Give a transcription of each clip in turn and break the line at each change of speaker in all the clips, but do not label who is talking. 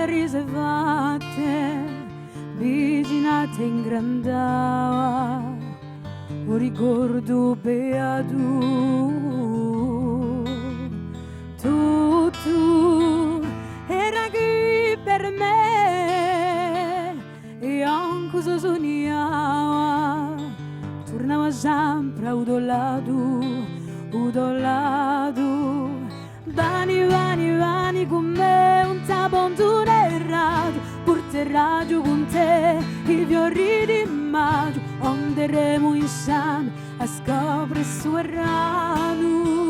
riservate, viginate in grandava, un ricordo beato. Tu era qui per me, e anche se sognava, tornava sempre udolato. Vani con me, un t'abbondonerrato, porterraggio con te, i fiori di maggio, anderemo insieme a scoprire il suo rano.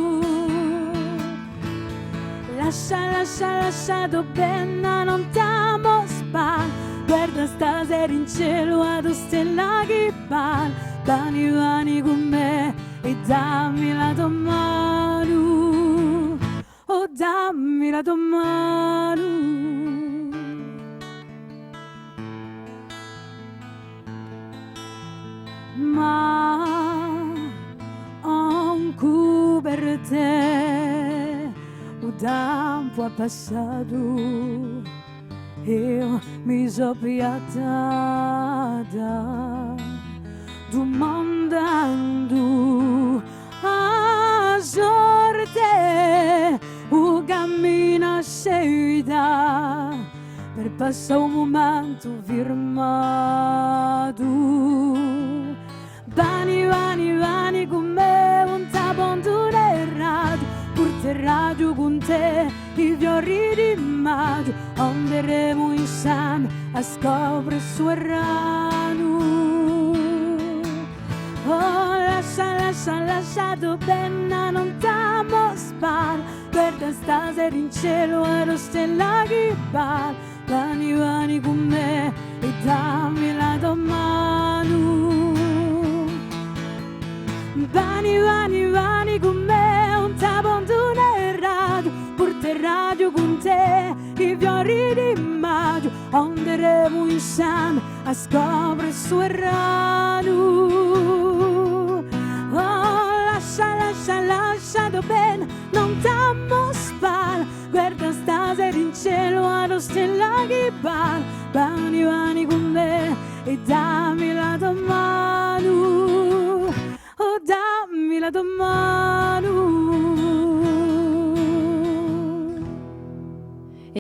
Lasciato bene, non t'amo spal, guarda stasera in cielo ad stella che pal, vani con me e dammi la tua mano, oh dammi la tua mano. Ma anche per te il tempo è passato, io mi sono piattata, domandando a sorte un cammino scelta per passare un momento firmato. Vani con me, un t'abbondonerrato, porterraggio con te, i fiori di maggio, anderemo insieme a scoprire il suo rano. Oh, lasciato bene, non t'amo spal, guarda stasera in cielo e lo stella che pal, vani con me e dammi la tua mano. Vani con me, un t'abbondonerrato, porterraggio con te, i fiori di maggio, anderemo insieme a scoprire il suo rano. Oh, lasciato bene, non t'amo spal, guarda stasera in cielo ad stella che pal, vani con me e dammi la tua mano, oh dammi la tua mano.